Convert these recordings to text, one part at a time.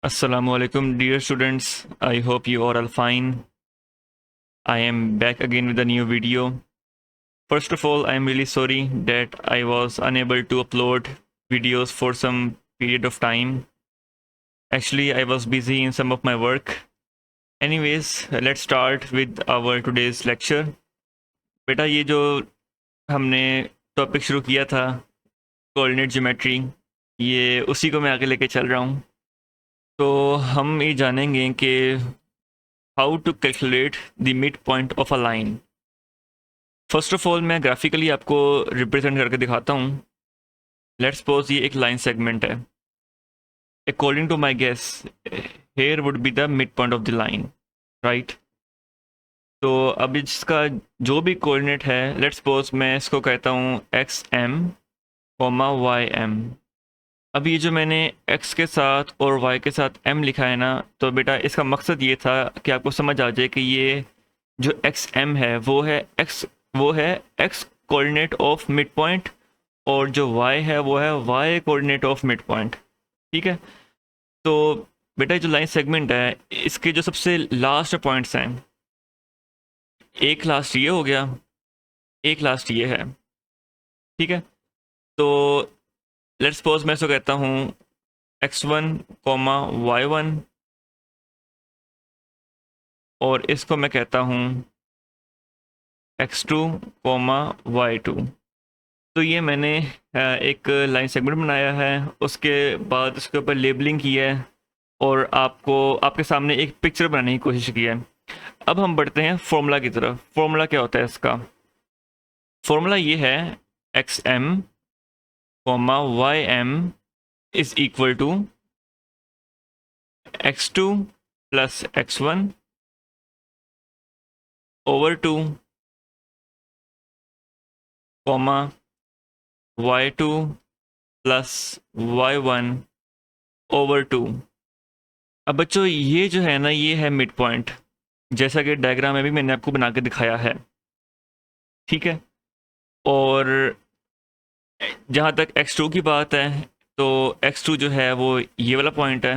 Assalamualaikum, dear students. I hope you are all fine. I am back again with a new video. First of all, I am really sorry that I was unable to upload videos for some period of time. Actually, I was busy in some of my work. Anyways, let's start with our today's lecture. बेटा ये जो हमने topic शुरू किया था coordinate geometry, ये उसी को मैं आगे लेके चल रहा हूँ। तो हम ये जानेंगे कि how to calculate the mid point of a line. First of all मैं ग्राफिकली आपको रिप्रेजेंट करके दिखाता हूँ। लेट्स सपोज ये एक लाइन सेगमेंट है। According to my guess here would be the mid point of the line, right. तो अब इसका जो भी कोऑर्डिनेट है, लेट्स सपोज मैं इसको कहता हूँ x m comma y m. अब ये जो मैंने x के साथ और y के साथ m लिखा है ना, तो बेटा इसका मकसद ये था कि आपको समझ आ जाए कि ये जो एक्स एम है वो है x coordinate of mid point, और जो y है वो है y coordinate of mid point. ठीक है। तो बेटा जो लाइन सेगमेंट है इसके जो सबसे लास्ट पॉइंट्स हैं, एक लास्ट ये हो गया, एक लास्ट ये है। ठीक है। तो लेट्स सपोज मैं इसको कहता हूँ x1 कोमा y1, और इसको मैं कहता हूँ x2 कोमा y2। तो ये मैंने एक लाइन सेगमेंट बनाया है, उसके बाद उसके ऊपर लेबलिंग की है और आपको आपके सामने एक पिक्चर बनाने की कोशिश की है। अब हम बढ़ते हैं फॉर्मूला की तरफ। फॉर्मूला क्या होता है इसका? फॉर्मूला ये है x m comma y m is equal to x2 plus x1 over 2 comma y2 plus y1 over 2। अब बच्चों ये जो है ना, ये है मिड पॉइंट, जैसा कि डायग्राम में भी मैंने आपको बना के दिखाया है। ठीक है। और जहाँ तक x2 की बात है, तो x2 जो है वो ये वाला पॉइंट है,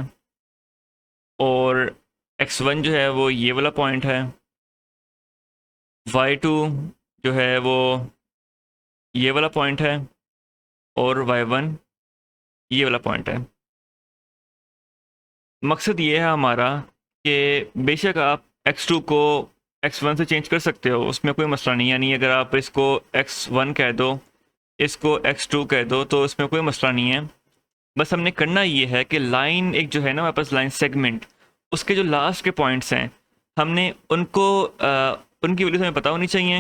और x1 जो है वो ये वाला पॉइंट है, y2 जो है वो ये वाला पॉइंट है, और y1 ये वाला पॉइंट है। मकसद ये है हमारा कि बेशक आप x2 को x1 से चेंज कर सकते हो, उसमें कोई मसला नहीं। यानी अगर आप इसको x1 कह दो, इसको x2 कह दो, तो इसमें कोई मसला नहीं है। बस हमने करना ये है कि लाइन एक जो है ना हमारे पास लाइन सेगमेंट, उसके जो लास्ट के पॉइंट्स हैं हमने उनको उनकी वैल्यूज हमें पता होनी चाहिए।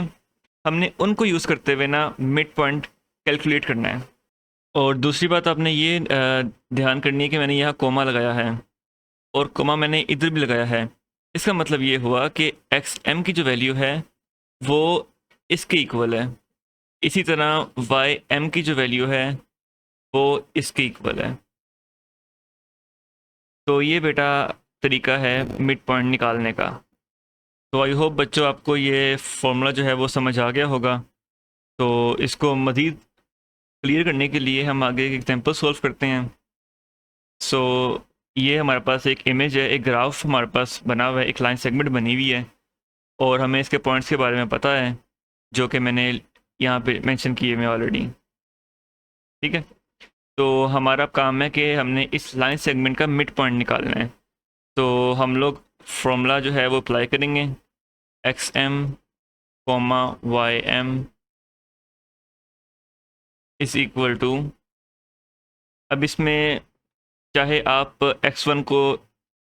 हमने उनको यूज़ करते हुए ना मिड पॉइंट कैलकुलेट करना है। और दूसरी बात आपने ये ध्यान करनी है कि मैंने यहाँ कोमा लगाया है और कोमा मैंने इधर भी लगाया है। इसका मतलब ये हुआ कि एक्स एम की जो वैल्यू है वो इसके इक्वल है, इसी तरह वाई एम की जो वैल्यू है वो इसके इक्वल है। तो ये बेटा तरीका है मिड पॉइंट निकालने का। तो आई होप बच्चों आपको ये फॉर्मूला जो है वो समझ आ गया होगा। तो इसको मज़ीद क्लियर करने के लिए हम आगे एक एग्जांपल सॉल्व करते हैं। सो ये हमारे पास एक इमेज है, एक ग्राफ हमारे पास बना हुआ है, एक लाइन सेगमेंट बनी हुई है, और हमें इसके पॉइंट्स के बारे में पता है जो कि मैंने यहाँ पे मेंशन किए हुए ऑलरेडी। ठीक है। तो हमारा काम है कि हमने इस लाइन सेगमेंट का मिड पॉइंट निकालना है। तो हम लोग फॉर्मूला जो है वो अप्लाई करेंगे, x m comma y m is equal to, अब इसमें चाहे आप x1 को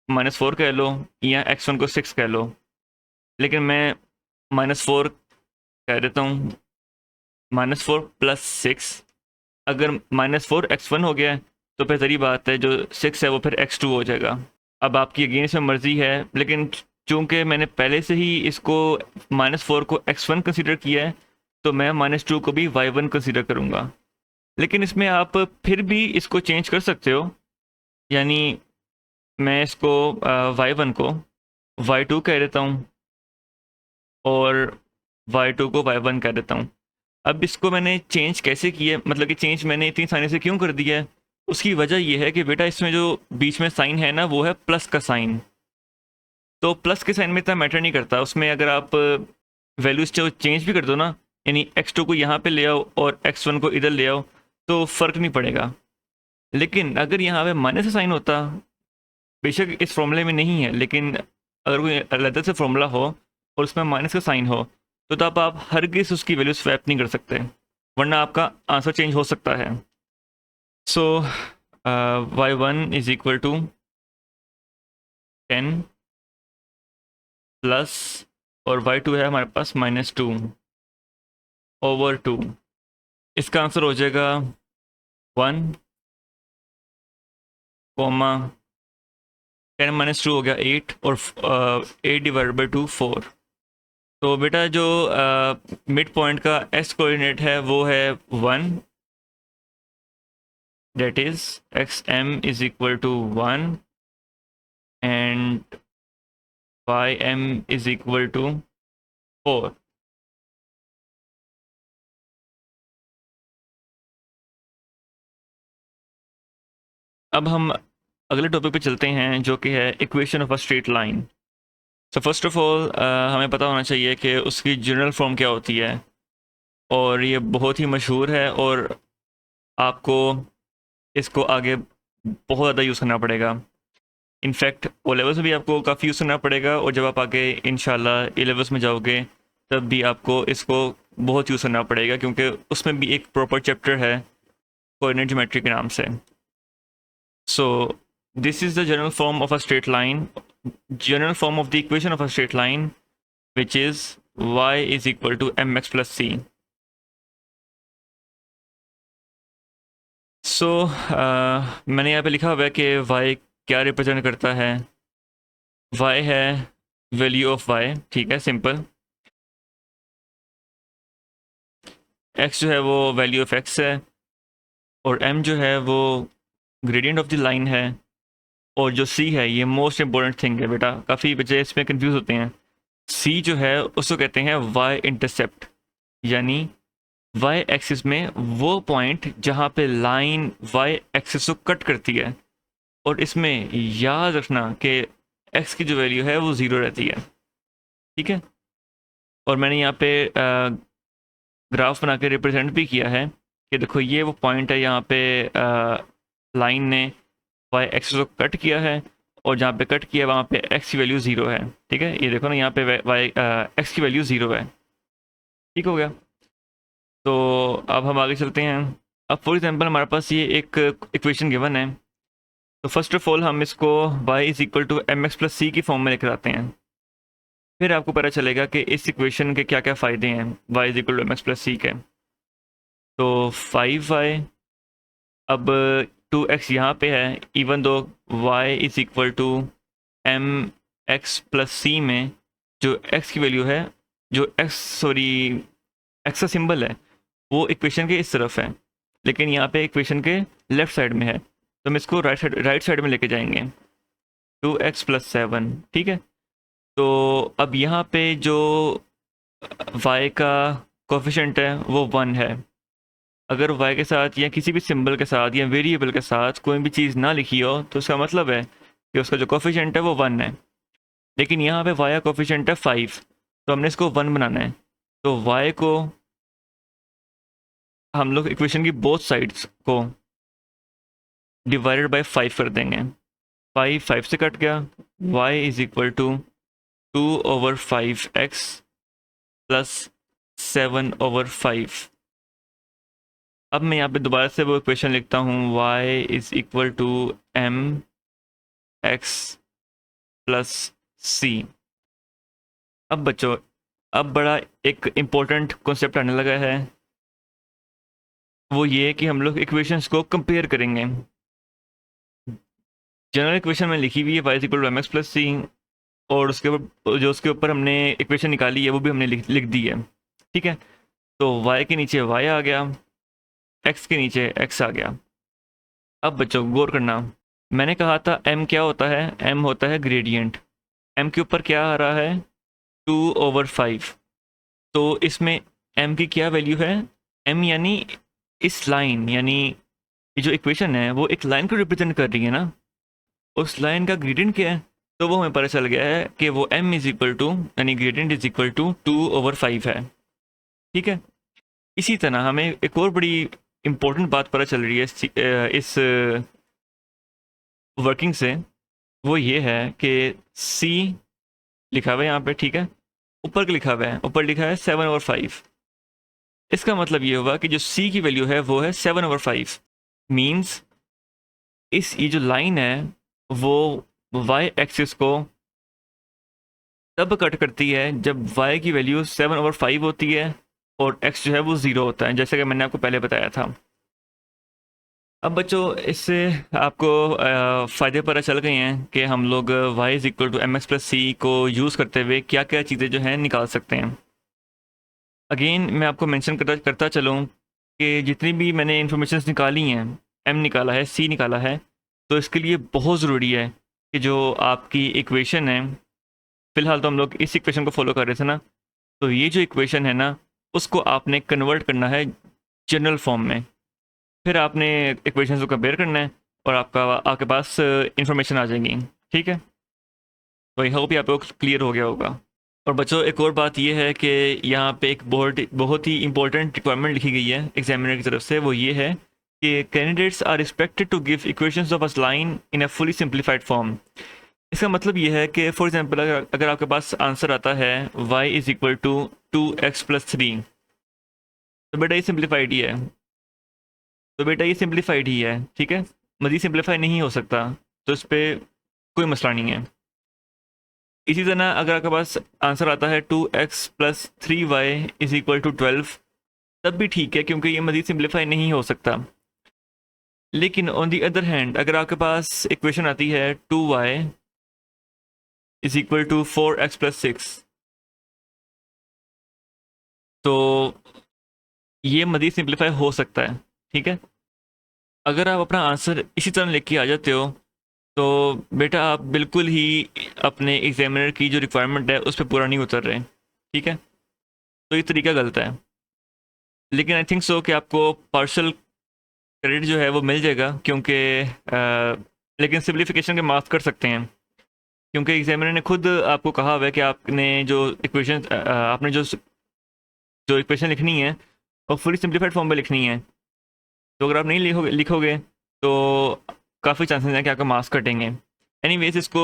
-4 कह लो या x1 को 6 कह लो, लेकिन मैं -4 कह देता हूँ। -4 प्लस 6, अगर -4 x1 हो गया तो फिर जरी बात है जो 6 है वो फिर x2 हो जाएगा। अब आपकी अगेन इसमें मर्ज़ी है, लेकिन चूंकि मैंने पहले से ही इसको -4 को x1 कंसीडर किया है, तो मैं -2 को भी y1 कंसीडर करूँगा। लेकिन इसमें आप फिर भी इसको चेंज कर सकते हो, यानी मैं इसको y1 को y2 कह देता हूँ और y2 को y1 कह देता हूँ। अब इसको मैंने चेंज कैसे किया, मतलब कि चेंज मैंने इतनी आसानी से क्यों कर दिया है? उसकी वजह यह है कि बेटा इसमें जो बीच में साइन है ना वो है प्लस का साइन। तो प्लस के साइन में इतना मैटर नहीं करता, उसमें अगर आप वैल्यूज चेंज भी कर दो ना, यानी x2 को यहाँ पे ले आओ और x1 को इधर ले आओ, तो फ़र्क नहीं पड़ेगा। लेकिन अगर यहाँ पे माइनस का साइन होता, बेशक इस फॉर्मूले में नहीं है, लेकिन अगर कोई अलग से फॉर्मूला हो और उसमें माइनस का साइन हो, तो तब आप हरगिज़ उसकी वैल्यू स्वैप नहीं कर सकते, वरना आपका आंसर चेंज हो सकता है। So y1 is equal to 10 plus, और y2 है हमारे पास -2 ओवर 2। इसका आंसर हो जाएगा 1, 10 - 2 हो गया 8, और 8 डिवाइड बाई 2 4। तो बेटा जो मिड पॉइंट का x कोऑर्डिनेट है वो है 1, that is xm is equal to 1 and ym is equal to 4। अब हम अगले टॉपिक पे चलते हैं जो कि है equation of a straight line. So first of all हमें पता होना चाहिए कि उसकी जनरल फॉर्म क्या होती है, और ये बहुत ही मशहूर है और आपको इसको आगे बहुत ज़्यादा यूज़ करना पड़ेगा। इनफैक्ट ओ लेवल्स में भी आपको काफ़ी यूज़ करना पड़ेगा, और जब आप आगे इंशाल्लाह ए लेवल्स में जाओगे तब भी आपको इसको बहुत यूज़ करना पड़ेगा, क्योंकि उसमें भी एक प्रॉपर चैप्टर है कोऑर्डिनेट ज्योमेट्री के नाम से। So this is the general form of a straight line, general form of the equation of a straight line which is y is equal to mx plus c। So मैंने यहाँ पे लिखा हुआ है कि y क्या रिप्रेजेंट करता है। y है वैल्यू ऑफ y, ठीक है, सिंपल। x जो है वो वैल्यू ऑफ x है, और m जो है वो ग्रेडियंट ऑफ द लाइन है, और जो c है ये मोस्ट इंपॉर्टेंट थिंग है बेटा, काफ़ी बच्चे इसमें कंफ्यूज होते हैं। c जो है उसको कहते हैं y इंटरसेप्ट, यानी y एक्सिस में वो पॉइंट जहाँ पे लाइन y एक्सिस को कट करती है, और इसमें याद रखना कि x की जो वैल्यू है वो 0 रहती है, ठीक है। और मैंने यहाँ पे ग्राफ बना के रिप्रेजेंट भी किया है कि देखो ये वो पॉइंट है, यहाँ पे लाइन ने y एक्सिस को कट किया है, और जहाँ पे कट किया वहाँ पे x की वैल्यू 0 है, ठीक है। ये देखो ना, यहाँ पे x की वैल्यू 0 है, ठीक हो गया। तो अब हम आगे चलते हैं। अब फॉर एग्जांपल हमारे पास ये एक इक्वेशन गिवन है, तो फर्स्ट ऑफ ऑल हम इसको y is equal to mx plus C की फॉर्म में लेकर आते हैं, फिर आपको पता चलेगा कि इस इक्वेशन के क्या क्या फ़ायदे हैं y is equal to mx plus C के। तो 5y, अब 2x यहाँ पे है, even though y is equal to mx plus C में जो x की वैल्यू है, जो x का सिंबल है वो इक्वेशन के इस तरफ है, लेकिन यहाँ पे इक्वेशन के लेफ्ट साइड में है, तो हम इसको राइट साइड में लेके जाएंगे। 2x प्लस 7, ठीक है। तो अब यहाँ पे जो y का कोफिशिएंट है वो 1 है। अगर y के साथ या किसी भी सिंबल के साथ या वेरिएबल के साथ कोई भी चीज़ ना लिखी हो, तो उसका मतलब है कि उसका जो कोफिशिएंट है वो 1 है। लेकिन यहाँ पे y का कोफिशिएंट है 5, तो हमने इसको 1 बनाना है। तो y को हम लोग इक्वेशन की बोथ साइड्स को डिवाइडेड बाय 5 कर देंगे। 5 से कट गया, y is equal to 2/5x plus 7/5। अब मैं यहाँ पे दोबारा से वो इक्वेशन लिखता हूँ, y is equal to mx plus c। अब बच्चों, अब बड़ा एक इम्पोर्टेंट कॉन्सेप्ट आने लगा है, वो ये कि हम लोग इक्वेशंस को कंपेयर करेंगे। जनरल इक्वेशन में लिखी हुई है y is equal to mx plus C, और उसके ऊपर हमने इक्वेशन निकाली है वो भी हमने लिख दी है, ठीक है। तो y के नीचे y आ गया, x के नीचे x आ गया। अब बच्चों गौर करना, मैंने कहा था m क्या होता है, m होता है ग्रेडियंट। m के ऊपर क्या आ रहा है, 2/5। तो इसमें m की क्या वैल्यू है, m यानी इस लाइन, यानी ये जो इक्वेशन है वो एक लाइन को रिप्रेजेंट कर रही है ना, उस लाइन का ग्रेडियंट क्या है, तो वो हमें पता चल गया है कि वो m इज इक्वल टू, यानी ग्रेडियंट इज इक्वल टू 2/5 है। ठीक है, इसी तरह हमें एक और बड़ी इंपॉर्टेंट बात पता चल रही है इस वर्किंग से, वो ये है कि c लिखा हुआ है यहाँ पे, ठीक है, ऊपर लिखा हुआ है, ऊपर लिखा है 7/5। इसका मतलब ये हुआ कि जो c की वैल्यू है वो है 7/5। मीन्स ये जो लाइन है वो y एक्सिस को तब कट करती है जब y की वैल्यू 7/5 होती है और x जो है वो 0 होता है, जैसे कि मैंने आपको पहले बताया था। अब बच्चों, इससे आपको फ़ायदे पता चल गए हैं कि हम लोग y is equal to M X plus C को यूज़ करते हुए क्या क्या चीज़ें जो हैं निकाल सकते हैं। अगेन मैं आपको मेंशन करता चलूँ कि जितनी भी मैंने इन्फॉर्मेशन निकाली हैं, m निकाला है, c निकाला है, तो इसके लिए बहुत ज़रूरी है कि जो आपकी इक्वेशन है, फ़िलहाल तो हम लोग इस इक्वेशन को फॉलो कर रहे थे ना, तो ये जो इक्वेशन है ना उसको आपने कन्वर्ट करना है जनरल फॉर्म में। फिर आपने इक्वेशन को कंपेयर करना है और आपके पास इंफॉर्मेशन आ जाएगी। ठीक है, तो आई होप ये आपको क्लियर हो गया होगा। और बच्चों, एक और बात ये है कि यहाँ पे एक बहुत ही इंपॉर्टेंट रिक्वायरमेंट लिखी गई है एग्जामिनर की तरफ से, वो ये है कि candidates are expected to give equations of a line in a fully simplified form. इसका मतलब ये है कि फॉर एग्जांपल अगर आपके पास आंसर आता है y is equal to 2x+3, तो बेटा ये सिंप्लीफाइड ही है, ठीक है, मज़ीद सिंप्लीफाई नहीं हो सकता, तो इस पर कोई मसला नहीं है। इसी तरह अगर आपके पास आंसर आता है 2x+3y इज इक्वल टू 12, तब भी ठीक है क्योंकि ये मज़ीद सिंप्लीफाई नहीं हो सकता। लेकिन ऑन दी अदर हैंड अगर आपके पास इक्वेशन आती है 2y is equal to 4x+6, तो ये मज़ीद सिंप्लीफाई हो सकता है। ठीक है, अगर आप अपना आंसर इसी तरह लेके आ जाते हो तो बेटा आप बिल्कुल ही अपने एग्जामिनर की जो रिक्वायरमेंट है उस पर पूरा नहीं उतर रहे। ठीक है, तो ये तरीका गलत है। लेकिन आई थिंक सो कि आपको पार्शल क्रेडिट जो है वो मिल जाएगा, क्योंकि लेकिन सिंप्लीफिकेशन के मार्क्स कर सकते हैं, क्योंकि एग्जामिनर ने खुद आपको कहा हुआ है कि आपने जो इक्वेशन आपने जो इक्वेशन लिखनी है वो फुली सिंप्लीफाइड फॉर्म में लिखनी है। तो अगर आप नहीं लिखोगे तो काफ़ी चांसेस हैं कि आपका मार्क्स कटेंगे। एनीवेज, इसको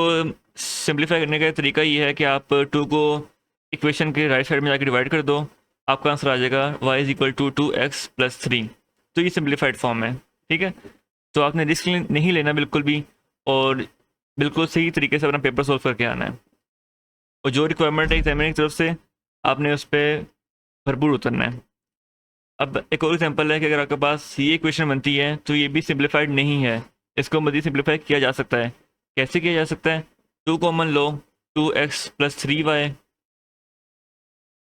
सिंप्लीफाई करने का तरीका ये है कि आप 2 को इक्वेशन के राइट साइड में जाकर डिवाइड कर दो, आपका आंसर आ जाएगा y is equal to 2x+3। तो ये सिंप्लीफाइड फॉर्म है। ठीक है, तो आपने रिस्क नहीं लेना बिल्कुल भी, और बिल्कुल सही तरीके से अपना पेपर सॉल्व करके आना है, और जो रिक्वायरमेंट है एग्जामिनर की तरफ से आपने उस पर भरपूर उतरना है। अब एक और एग्जांपल है कि अगर आपके पास ये इक्वेशन बनती है तो ये भी सिंप्लीफाइड नहीं है, इसको मज़ीद सिंप्लीफाई किया जा सकता है। कैसे किया जा सकता है? 2 कॉमन लो, 2x+3y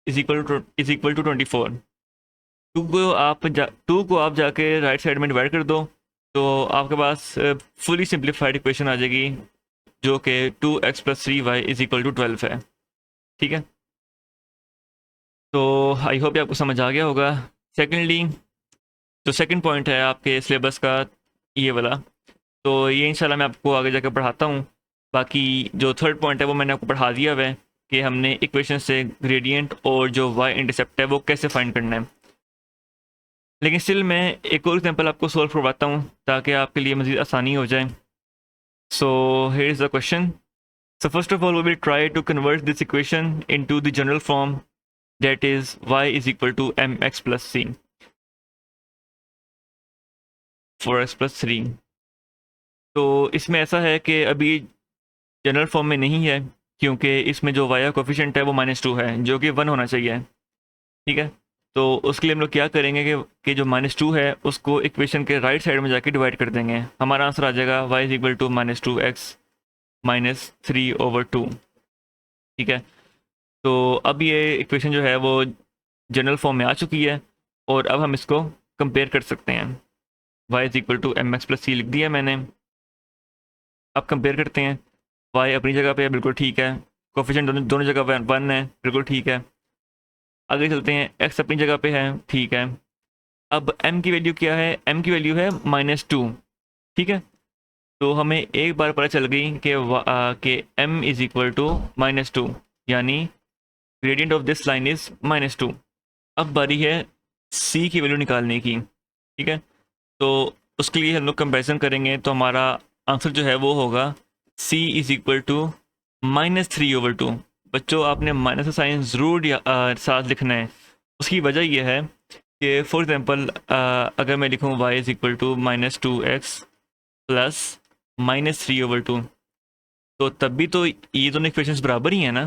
इज इक्वल टू 24। 2 को आप जाके राइट साइड में डिवाइड कर दो, तो आपके पास फुली सिंप्लीफाइड इक्वेशन आ जाएगी जो कि 2x+3y इज इक्वल टू 12 है। ठीक है, तो आई होप आपको समझ आ गया होगा। सेकेंडली, जो सेकंड पॉइंट है आपके सिलेबस का, ये वाला, तो ये इंशाल्लाह मैं आपको आगे जाकर पढ़ाता हूँ। बाकी जो थर्ड पॉइंट है वो मैंने आपको पढ़ा दिया हुआ है कि हमने इक्वेशन से ग्रेडियंट और जो y इंटरसेप्ट है वो कैसे फाइंड करना है। लेकिन स्टिल मैं एक और एग्जांपल आपको सॉल्व करवाता हूँ ताकि आपके लिए मज़ीद आसानी हो जाए। So here is the question. So first of all, we will try to convert this equation into the general form, that is y is equal to mx plus c, 4x+3। तो इसमें ऐसा है कि अभी जनरल फॉर्म में नहीं है, क्योंकि इसमें जो y का कोफिशिएंट है वो -2 है, जो कि 1 होना चाहिए। ठीक है, तो उसके लिए हम लोग क्या करेंगे कि जो -2 है उसको इक्वेशन के राइट साइड में जाके डिवाइड कर देंगे। हमारा आंसर आ जाएगा y is equal to -2x -3/2। ठीक है, तो अब ये इक्वेशन जो है वो जनरल फॉर्म में आ चुकी है, और अब हम इसको कंपेयर कर सकते हैं। y is equal to M X plus C लिख दिया मैंने। अब कंपेयर करते हैं, y अपनी जगह पे है, बिल्कुल ठीक है, कोफिशिएंट दोनों जगह 1 है, बिल्कुल ठीक है। आगे चलते हैं, x अपनी जगह पे है, ठीक है, अब m की वैल्यू क्या है, m की वैल्यू है -2, ठीक है। तो हमें एक बार पता चल गई कि m इज इक्वल टू -2, यानी gradient of this line is -2। अब बारी है c की वैल्यू निकालने की, ठीक है। तो उसके लिए हम लोग कंपेरिजन करेंगे, तो हमारा आंसर जो है वो होगा c इज इक्वल टू -3/2। बच्चों आपने माइनस का साइन ज़रूर साथ लिखना है। उसकी वजह यह है कि फॉर एग्जांपल अगर मैं लिखूँ y is equal to -2x plus -3/2, तो तब भी तो ये दोनों इक्वेशंस बराबर ही है ना,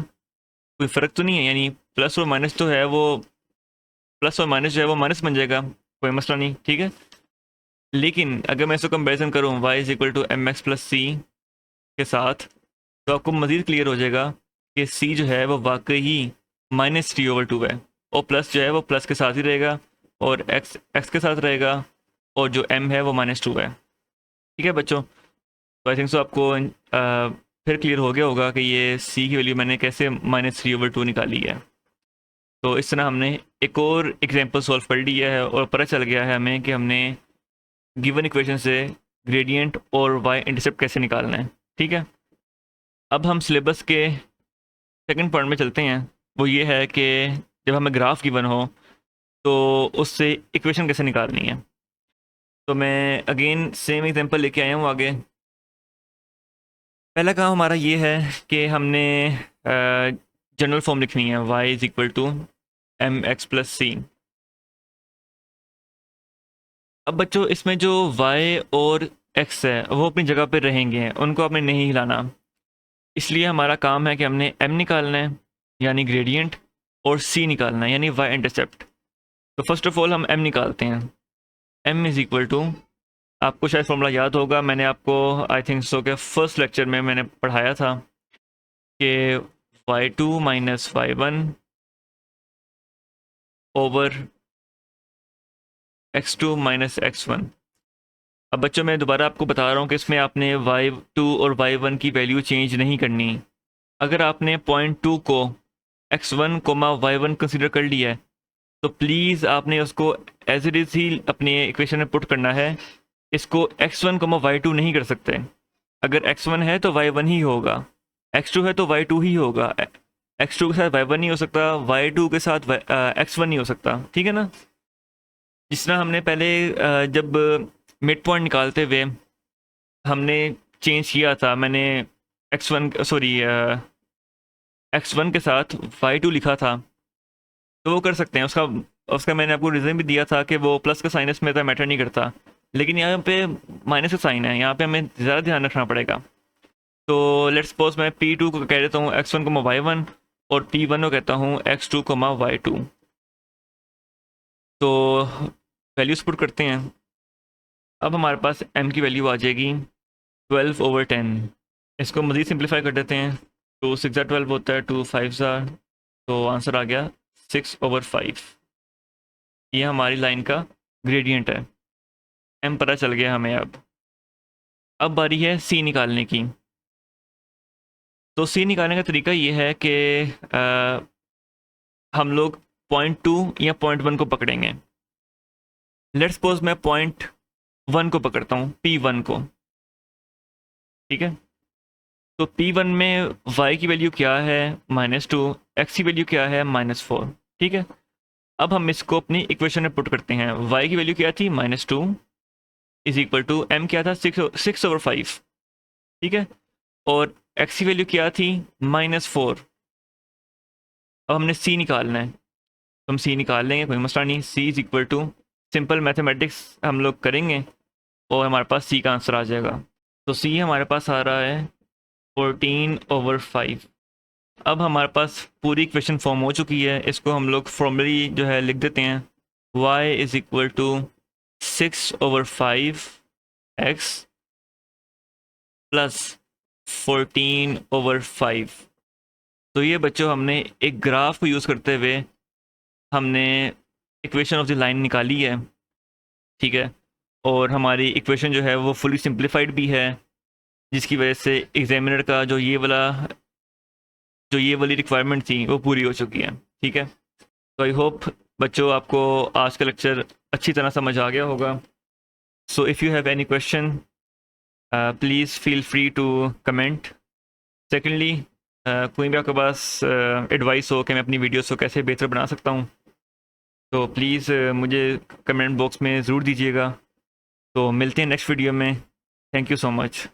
कोई फ़र्क तो नहीं है। यानी प्लस और माइनस तो है, वो प्लस और माइनस जो है वो माइनस बन जाएगा, कोई मसला नहीं, ठीक है। लेकिन अगर मैं इसको कंपेरिजन करूँ y is equal to mx plus C के साथ, तो आपको मज़ीद क्लियर हो जाएगा कि c जो है वो वाकई ही -3/2 है, और प्लस जो है वो प्लस के साथ ही रहेगा, और x के साथ रहेगा, और जो m है वो -2 है, ठीक है बच्चों। तो आई थिंक सो आपको फिर क्लियर हो गया होगा कि ये c की वैल्यू मैंने कैसे -3/2 निकाली है। तो इस तरह हमने एक और एग्जांपल सॉल्व कर लिया है, और पता चल गया है हमें कि हमने गिवन इक्वेशन से ग्रेडियंट और y इंटरसेप्ट कैसे निकालना है, ठीक है। अब हम सिलेबस के सेकंड पॉइंट में चलते हैं। वो ये है कि जब हमें ग्राफ गिवन हो तो उससे इक्वेशन कैसे निकालनी है। तो मैं अगेन सेम एग्जांपल लेके आया हूँ आगे। पहला काम हमारा ये है कि हमने जनरल फॉर्म लिखनी है, y is equal to mx plus C. अब बच्चों इसमें जो y और x है वो अपनी जगह पे रहेंगे, उनको आपने नहीं हिलाना। इसलिए हमारा काम है कि हमने m निकालना है यानी ग्रेडियंट, और c निकालना है यानी y इंटरसेप्ट। तो फर्स्ट ऑफ ऑल हम m निकालते हैं। m इज़ इक्वल टू, आपको शायद फॉर्मूला याद होगा, मैंने आपको आई थिंक सो के फर्स्ट लेक्चर में मैंने पढ़ाया था कि y2 minus y1 over x2 minus x1। अब बच्चों मैं दोबारा आपको बता रहा हूँ कि इसमें आपने y2 और y1 की वैल्यू चेंज नहीं करनी। अगर आपने पॉइंट 2 को x1 कोमा y1 कंसिडर कर लिया है, तो प्लीज़ आपने उसको एज इट इज़ ही अपने इक्वेशन में पुट करना है। इसको x1 कोमा y2 नहीं कर सकते। अगर x1 है तो y1 ही होगा, x2 है तो y2 ही होगा, x2 के साथ y1 नहीं हो सकता, y2 के साथ x1 नहीं हो सकता, ठीक है ना। जिस तरह हमने पहले जब मिड पॉइंट निकालते हुए हमने चेंज किया था, मैंने x1 के साथ y2 लिखा था, तो वो कर सकते हैं। उसका उसका मैंने आपको रीज़न भी दिया था कि वो प्लस का साइन इसमें तो मैटर नहीं करता, लेकिन यहाँ पे माइनस का साइन है, यहाँ पे हमें ज़्यादा ध्यान रखना पड़ेगा। तो लेट्स सपोज मैं P2 को कह देता हूँ x1 को y1, और P1 को कहता हूँ x2 को y2। तो वैल्यूज पुट करते हैं। अब हमारे पास m की वैल्यू आ जाएगी 12/10। इसको मज़ीद सिंप्लीफाई कर देते हैं। 2 6 12 होता है, 2 5 तो आंसर आ गया 6/5। ये हमारी लाइन का ग्रेडियंट है। m पता चल गया हमें। अब बारी है c निकालने की। तो c निकालने का तरीका ये है कि हम लोग पॉइंट 2 या पॉइंट 1 को पकड़ेंगे। लेट्स सपोज मैं पॉइंट 1 को पकड़ता हूँ, P1 को, ठीक है। तो P1 में y की वैल्यू क्या है, -2, x की वैल्यू क्या है, -4, ठीक है। अब हम इसको अपनी इक्वेशन में पुट करते हैं। y की वैल्यू क्या थी, -2 इज इक्वल टू m क्या था, 6/5, ठीक है। और x की वैल्यू क्या थी, -4। अब हमने c निकालना है, तो हम c निकाल लेंगे, कोई मसला नहीं। c is equal to, simple mathematics हम लोग करेंगे और हमारे पास c का आंसर आ जाएगा। तो c हमारे पास आ रहा है 14/5। अब हमारे पास पूरी इक्वेशन फॉर्म हो चुकी है। इसको हम लोग फॉर्मली जो है लिख देते हैं, y is equal to 6/5 x plus 14/5। तो ये बच्चों हमने एक ग्राफ को यूज़ करते हुए हमने इक्वेशन ऑफ द लाइन निकाली है, ठीक है। और हमारी इक्वेशन जो है वो फुली सिंप्लीफाइड भी है, जिसकी वजह से एग्जामिनर का जो ये वाली रिक्वायरमेंट थी वो पूरी हो चुकी है, ठीक है। तो आई होप बच्चों आपको आज का लेक्चर अच्छी तरह समझ आ गया होगा. So if you have any question please feel free to comment. Secondly कोई भी आपके पास एडवाइस हो कि मैं अपनी वीडियोस को कैसे बेहतर बना सकता हूँ, तो प्लीज़ मुझे कमेंट बॉक्स में ज़रूर दीजिएगा. तो मिलते हैं नेक्स्ट वीडियो में. Thank you so much.